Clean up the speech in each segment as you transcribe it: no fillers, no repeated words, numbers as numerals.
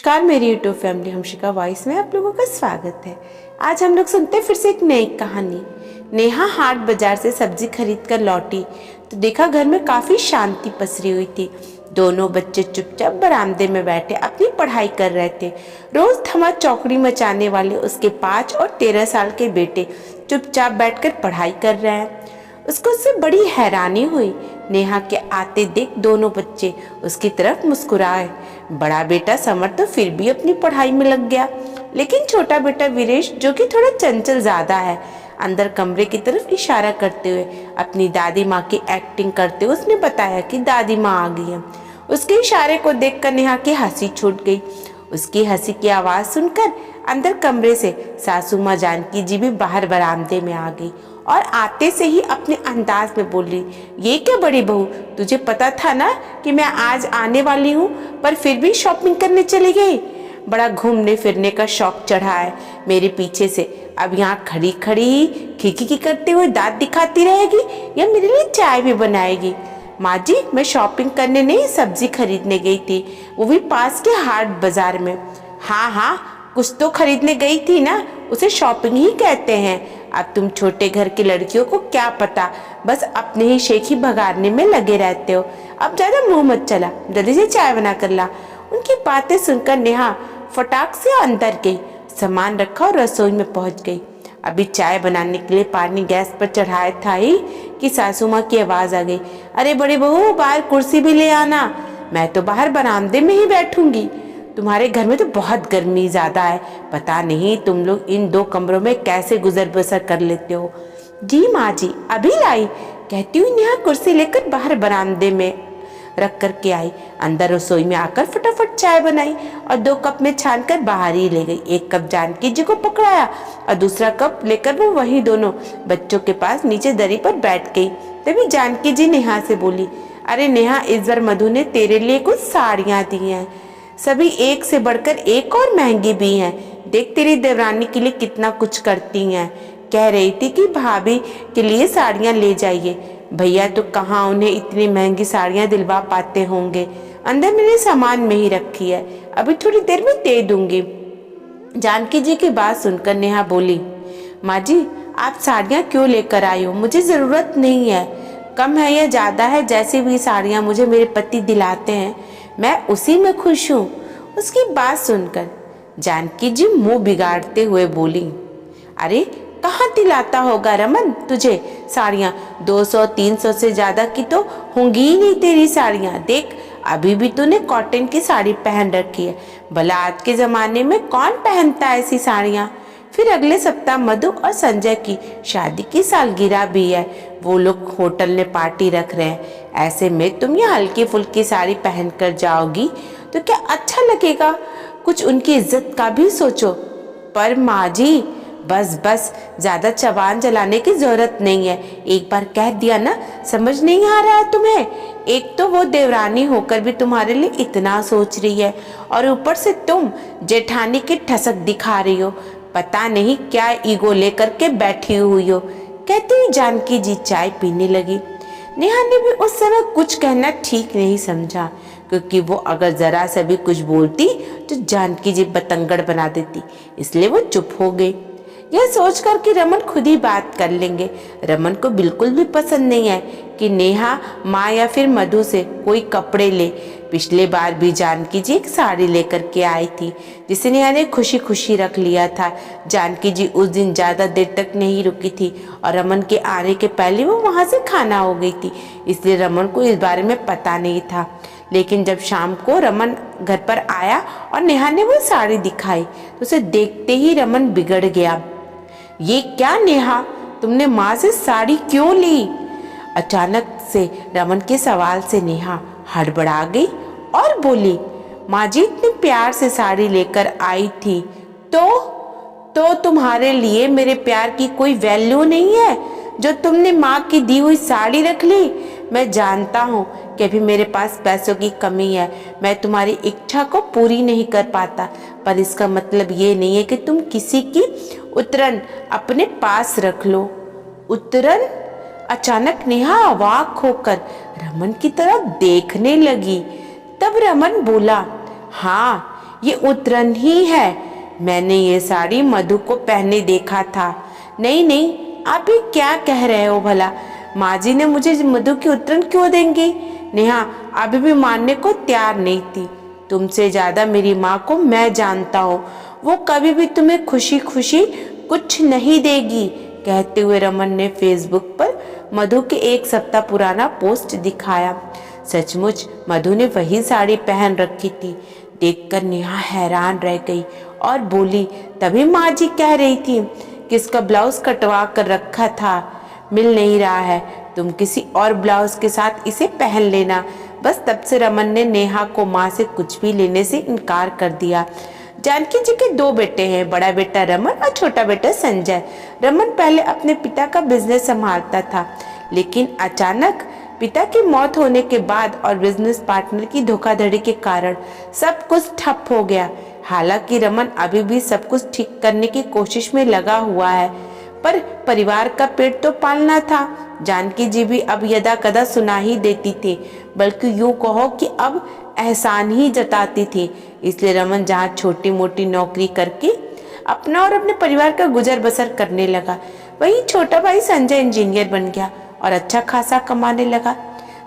नमस्कार मेरी YouTube family, हमशिका voice में आप लोगों का स्वागत है। आज हम लोग सुनते हैं फिर से एक नई कहानी। नेहा हाट बाजार से सब्जी खरीद कर लौटी तो देखा घर में काफी शांति पसरी हुई थी। दोनों बच्चे चुपचाप बरामदे में बैठे अपनी पढ़ाई कर रहे थे। रोज थमा चौकड़ी मचाने वाले उसके 5 और 13 साल के बेटे चुपचाप बैठकर पढ़ाई कर रहे हैं। उसको उससे बड़ी हैरानी हुई। नेहा के आते देख दोनों बच्चे उसकी तरफ मुस्कुराए। बड़ा बेटा समर तो फिर भी अपनी पढ़ाई में लग गया, लेकिन छोटा बेटा वीरेश, जो कि थोड़ा चंचल ज्यादा है, अंदर कमरे की तरफ इशारा करते हुए अपनी दादी माँ की एक्टिंग करते हुए उसने बताया कि दादी माँ आ गई है। उसके इशारे को देखकर नेहा की हंसी छूट गई। उसकी हंसी की आवाज सुनकर अंदर कमरे से सासू माँ जानकी जी भी बाहर बरामदे में आ गई और आते से ही अपने अंदाज में बोली, ये क्या बड़ी बहू, तुझे पता था ना कि मैं आज आने वाली हूँ, पर फिर भी शॉपिंग करने चली गई। बड़ा घूमने फिरने का शौक चढ़ा है मेरे पीछे से। अब यहाँ खड़ी खड़ी खिखी करते हुए दांत दिखाती रहेगी या मेरे लिए चाय भी बनाएगी। माँ जी, मैं शॉपिंग करने नहीं, सब्जी खरीदने गई थी, वो भी पास के हाट बाजार में। हाँ, कुछ तो खरीदने गई थी ना, उसे शॉपिंग ही कहते हैं। अब तुम छोटे घर की लड़कियों को क्या पता, बस अपने ही शेखी भगाड़ने में लगे रहते हो। अब ज्यादा मुंह मत चला, जल्दी से चाय बना कर ला। उनकी बातें सुनकर नेहा फटाक से अंदर गई, सामान रखा और रसोई में पहुंच गई। अभी चाय बनाने के लिए पानी गैस पर चढ़ाया था ही कि सासू माँ की आवाज आ गई, अरे बड़ी बहू, बाहर कुर्सी भी ले आना, मैं तो बाहर बरामदे में ही बैठूंगी। तुम्हारे घर में तो बहुत गर्मी ज्यादा है, पता नहीं तुम लोग इन 2 कमरों में कैसे गुजर बसर कर लेते हो। जी माँ जी, अभी लाई, कहती हुई नेहा कुर्सी लेकर बाहर बरामदे में रख कर के आई। अंदर रसोई में आकर फटाफट चाय बनाई और 2 कप में छान कर बाहर ही ले गई। 1 कप जानकी जी को पकड़ाया और दूसरा कप लेकर वो वहीं दोनों बच्चों के पास नीचे दरी पर बैठ गई। तभी जानकी जी नेहा से बोली, अरे नेहा, इस बार मधु ने तेरे लिए कुछ साड़ियाँ दी हैं, सभी एक से बढ़कर एक और महंगी भी हैं। देख तेरी देवरानी के लिए कितना कुछ करती हैं। कह रही थी कि भाभी के लिए साड़ियाँ ले जाइए। भैया तो कहाँ उन्हें इतनी महंगी साड़ियाँ दिलवा पाते होंगे। अंदर मेरे सामान में ही रखी है, अभी थोड़ी देर में दे दूंगी। जानकी जी की बात सुनकर नेहा बोली, माँ जी, आप साड़ियाँ क्यों लेकर आई हो? मुझे जरूरत नहीं है। कम है या ज्यादा है, जैसी भी साड़ियाँ मुझे मेरे पति दिलाते हैं, मैं उसी में खुश हूँ। उसकी बात सुनकर जानकी जी मुंह बिगाड़ते हुए बोली, अरे कहाँ दिलाता होगा रमन तुझे साड़ियाँ? 200-300 से ज्यादा की तो होंगी ही नहीं तेरी साड़ियाँ। देख, अभी भी तूने कॉटन की साड़ी पहन रखी है, भला आज के जमाने में कौन पहनता है ऐसी साड़ियाँ? फिर अगले सप्ताह मधु और संजय की शादी की सालगिरह भी है, वो लोग होटल में पार्टी रख रहे हैं। ऐसे में तुम ये हल्की फुल्की साड़ी पहन कर जाओगी तो क्या अच्छा लगेगा? कुछ उनकी इज्जत का भी सोचो। पर माँ जी, बस ज्यादा जबान चलाने की जरूरत नहीं है। एक बार कह दिया ना, समझ नहीं आ रहा है तुम्हें? एक तो वो देवरानी होकर भी तुम्हारे लिए इतना सोच रही है और ऊपर से तुम जेठानी की ठसक दिखा रही हो। पता नहीं क्या ईगो लेकर के बैठी हुई हो। कहती हुई जानकी जी चाय पीने लगी। नेहा ने भी उस समय कुछ कहना ठीक नहीं समझा, क्योंकि वो अगर जरा सा भी कुछ बोलती तो जानकी जी बतंगड़ बना देती, इसलिए वो चुप हो गई। यह सोचकर कि रमन खुद ही बात कर लेंगे। रमन को बिल्कुल भी पसंद नहीं है कि नेहा माँ या फिर मधु से कोई कपड़े ले। पिछले बार भी जानकी जी एक साड़ी लेकर के आई थी, जिसे नेहा ने खुशी खुशी रख लिया था। जानकी जी उस दिन ज्यादा देर तक नहीं रुकी थी और रमन के आने के पहले वो वहां से खाना हो गई थी, इसलिए रमन को इस बारे में पता नहीं था। लेकिन जब शाम को रमन घर पर आया और नेहा ने वो साड़ी दिखाई तो उसे देखते ही रमन बिगड़ गया। ये क्या नेहा, तुमने माँ से साड़ी क्यों ली? अचानक से रमन के सवाल से नेहा हड़बड़ा गई और बोली, माँ जी इतने प्यार से साड़ी लेकर आई थी तो तुम्हारे लिए मेरे प्यार की कोई वैल्यू नहीं है जो तुमने माँ की दी हुई साड़ी रख ली? मैं जानता हूँ कि अभी मेरे पास पैसों की कमी है, मैं तुम्हारी इच्छा को पूरी नहीं कर पाता, पर इसका मतलब ये नहीं है कि तुम किसी की उतरन अपने पास रख लो। उतरन? अचानक नेहा अवाक होकर रमन की तरफ देखने लगी। तब रमन बोला, हाँ, ये उतरन ही है। मैंने ये साड़ी मधु को पहने देखा था। नहीं नहीं, आप ये क्या कह रहे हो भला? माँ जी ने मुझे मधु की उतरन क्यों देंगी? नेहा अभी भी मानने को तैयार नहीं थी। तुमसे ज्यादा मेरी माँ को मैं जानता हूँ, वो कभी भी तुम्हें खुशी खुशी कुछ नहीं देगी। कहते हुए रमन ने फेसबुक पर मधु के एक सप्ताह पुराना पोस्ट दिखाया। सचमुच मधु ने वही साड़ी पहन रखी थी। देखकर नेहा हैरान रह गई और बोली, तभी माँ जी कह रही थी कि इसका ब्लाउज कटवा कर रखा था, मिल नहीं रहा है, तुम किसी और ब्लाउज के साथ इसे पहन लेना। बस तब से रमन ने नेहा को माँ से कुछ भी लेने से इनकार कर दिया। जानकी जी के 2 बेटे हैं, बड़ा बेटा रमन और छोटा बेटा संजय। रमन पहले अपने पिता का बिजनेस संभालता था, लेकिन अचानक पिता की मौत होने के बाद और बिजनेस पार्टनर की धोखाधड़ी के कारण सब कुछ ठप हो गया। हालांकि रमन अभी भी सब कुछ ठीक करने की कोशिश में लगा हुआ है, पर परिवार का पेट तो पालना था। जानकी जी भी अब यदा कदा सुना ही देती थी, बल्कि यूं कहो कि अब एहसान ही जताती थी। इसलिए रमन जहाँ छोटी मोटी नौकरी करके अपना और अपने परिवार का गुजर बसर करने लगा, वहीं छोटा भाई संजय इंजीनियर बन गया और अच्छा खासा कमाने लगा।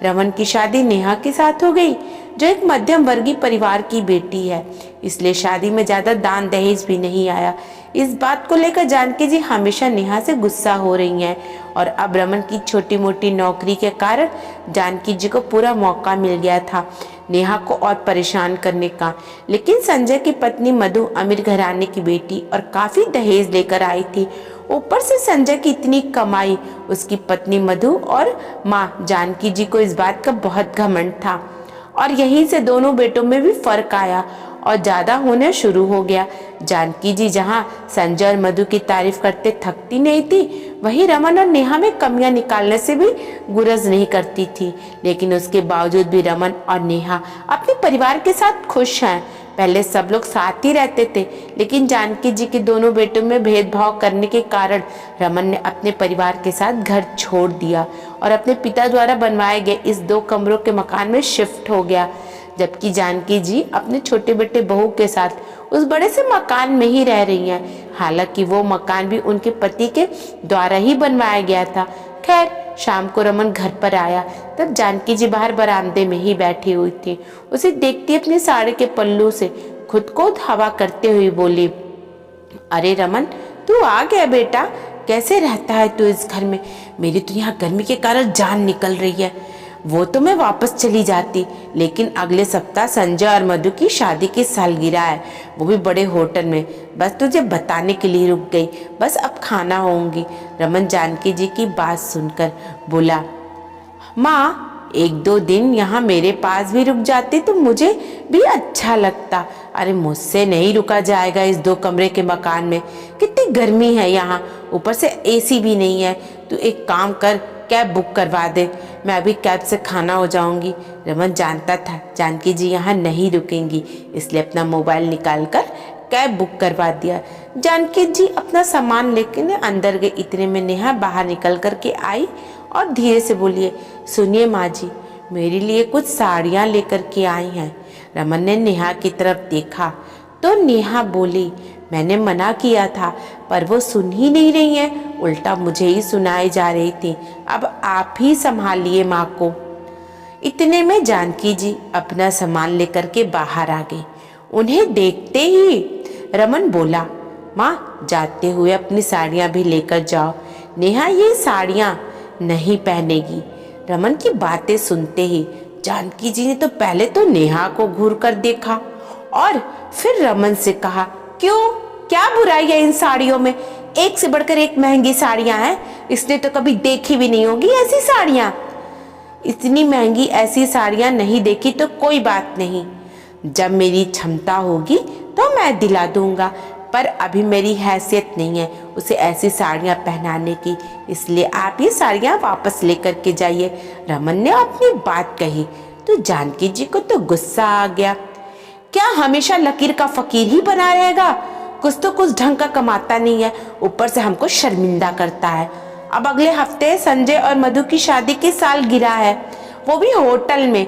रमन की शादी नेहा के साथ हो गई, जो एक मध्यम वर्गीय परिवार की बेटी है, इसलिए शादी में ज्यादा दान दहेज भी नहीं आया। इस बात को लेकर जानकी जी हमेशा नेहा से गुस्सा हो रही हैं और अब रमन की छोटी मोटी नौकरी के कारण जानकी जी को पूरा मौका मिल गया था नेहा को और परेशान करने का। लेकिन संजय की पत्नी मधु अमीर घराने की बेटी और काफी दहेज लेकर आई थी। ऊपर से संजय की इतनी कमाई, उसकी पत्नी मधु और माँ जानकी जी को इस बात का बहुत घमंड था और यहीं से दोनों बेटों में भी फर्क आया और ज्यादा होने शुरू हो गया। जानकी जी जहाँ संजय और मधु की तारीफ करते थकती नहीं थी, वहीं रमन और नेहा में कमियां निकालने से भी गुरज नहीं करती थी। लेकिन उसके बावजूद भी रमन और नेहा अपने परिवार के साथ खुश हैं। पहले सब लोग साथ ही रहते थे, लेकिन जानकी जी के दोनों बेटों में भेदभाव करने के कारण रमन ने अपने परिवार के साथ घर छोड़ दिया और अपने पिता द्वारा बनवाए गए इस 2 कमरों के मकान में शिफ्ट हो गया, जबकि जानकी जी अपने छोटे बेटे बहू के साथ उस बड़े से मकान में ही रह रही हैं। हालांकि वो मकान भी उनके पति के द्वारा ही बनवाया गया था। खैर, शाम को रमन घर पर आया तब जानकी जी बाहर बरामदे में ही बैठी हुई थी। उसे देखती अपनी साड़ी के पल्लू से खुद को हवा करते हुए बोली, अरे रमन, तू आ गया बेटा, कैसे रहता है तू इस घर में? मेरी तो यहाँ गर्मी के कारण जान निकल रही है। वो तो मैं वापस चली जाती, लेकिन अगले सप्ताह संजय और मधु की शादी की सालगिरह है, वो भी बड़े होटल में। बस तुझे बताने के लिए रुक गई, बस अब खाना होंगी। रमन जानकी जी की बात सुनकर बोला, माँ 1-2 दिन यहाँ मेरे पास भी रुक जाते तो मुझे भी अच्छा लगता। अरे मुझसे नहीं रुका जाएगा इस 2 कमरे के मकान में, कितनी गर्मी है यहाँ, ऊपर से एसी भी नहीं है। तू एक काम कर, कैब बुक करवा दे, मैं अभी कैब से खाना हो जाऊंगी। रमन जानता था जानकी जी यहाँ नहीं रुकेंगी, इसलिए अपना मोबाइल निकालकर कैब बुक करवा दिया। जानकी जी अपना सामान लेकर अंदर गई। इतने में नेहा बाहर निकल कर के आई और धीरे से बोलिए, सुनिए माँ जी, मेरे लिए कुछ साड़ियाँ लेकर के आई हैं। रमन ने नेहा की तरफ देखा तो नेहा बोली, मैंने मना किया था पर वो सुन ही नहीं रही है, उल्टा मुझे ही सुनाई जा रही थी। अब आप ही संभालिए माँ को। इतने में जानकी जी अपना सामान लेकर के बाहर आ गई। उन्हें देखते ही रमन बोला, माँ जाते हुए अपनी साड़ियाँ भी लेकर जाओ, नेहा ये साड़ियाँ नहीं पहनेगी। रमन की बातें सुनते ही जानकी जी ने तो पहले तो नेहा को घूर कर देखा और फिर रमन से कहा, क्यों, क्या बुराई है इन साड़ियों में? एक से बढ़कर एक महंगी साड़ियां हैं, इसने तो कभी देखी भी नहीं होगी ऐसी साड़ियां। इतनी महंगी ऐसी साड़ियां नहीं देखी तो कोई बात नहीं, जब मेरी क्षमता होगी तो मैं दिला दूंगा, पर अभी मेरी हैसियत नहीं है उसे ऐसी साड़ियां पहनाने की, इसलिए आप ये साड़ियां वापस लेकर के जाइए। रमन ने अपनी बात कही तो जानकी जी को तो गुस्सा आ गया। क्या हमेशा लकीर का फकीर ही बना रहेगा? कुछ तो कुछ ढंग का कमाता नहीं है, ऊपर से हमको शर्मिंदा करता है। अब अगले हफ्ते संजय और मधु की शादी की सालगिरह है, वो भी होटल में।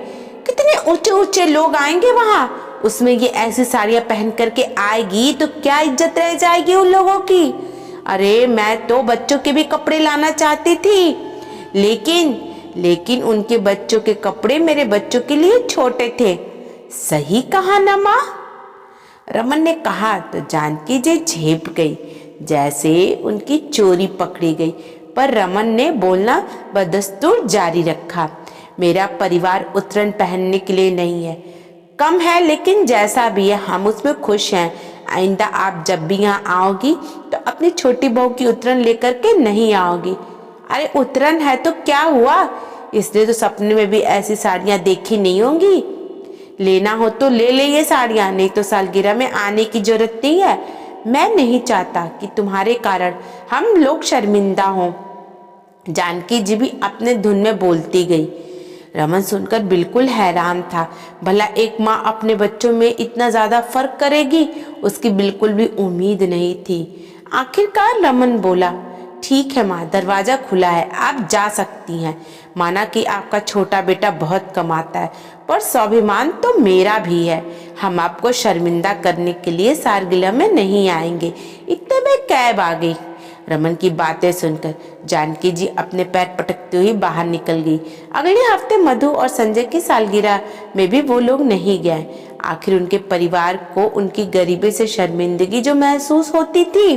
कितने ऊंचे ऊंचे लोग आएंगे वहाँ, उसमें ये ऐसी साड़ियाँ पहन करके आएगी तो क्या इज्जत रह जाएगी उन लोगों की। अरे मैं तो बच्चों के भी कपड़े लाना चाहती थी, लेकिन उनके बच्चों के कपड़े मेरे बच्चों के लिए छोटे थे। सही कहा ना माँ? रमन ने कहा तो जानकी जी झेप गई, जैसे उनकी चोरी पकड़ी गई। पर रमन ने बोलना बदस्तूर जारी रखा, मेरा परिवार उत्तरायण पहनने के लिए नहीं है, कम है लेकिन जैसा भी है हम उसमें खुश हैं। आइंदा आप जब भी यहाँ आओगी तो अपनी छोटी बहू की उत्तरायण लेकर के नहीं आओगी। अरे उत्तरायण है तो क्या हुआ, इसलिए तो सपने में भी ऐसी साड़ियाँ देखी नहीं होंगी। लेना हो तो ले ले ये साड़ियाँ, नहीं तो सालगिरह में आने की जरूरत नहीं है। मैं नहीं चाहता कि तुम्हारे कारण हम लोग शर्मिंदा हों। जानकी जी भी अपने धुन में बोलती गई। रमन सुनकर बिल्कुल हैरान था। भला एक माँ अपने बच्चों में इतना ज़्यादा फर्क करेगी, उसकी बिल्कुल भी उम्मीद नहीं थी। आखिरकार रमन बोला, ठीक है माँ, दरवाज़ा खुला है, आप जा सकती हैं। माना कि आपका छोटा बेटा बहुत कमाता है, पर स्वाभिमान तो मेरा भी है। हम आपको शर्मिंदा करने के लिए सालगिरह में नहीं आएंगे। इतने में कैब आ गई। रमन की बातें सुनकर जानकी जी अपने पैर पटकते हुए बाहर निकल गई। अगले हफ्ते मधु और संजय की सालगिरह में भी वो लोग नहीं गए। आखिर उनके परिवार को उनकी गरीबी से शर्मिंदगी जो महसूस होती थी।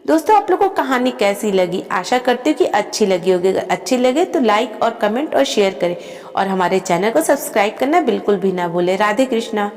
दोस्तों, आप लोगों को कहानी कैसी लगी? आशा करती हूँ कि अच्छी लगी होगी। अगर अच्छी लगे तो लाइक और कमेंट और शेयर करें और हमारे चैनल को सब्सक्राइब करना बिल्कुल भी ना भूलें। राधे कृष्णा।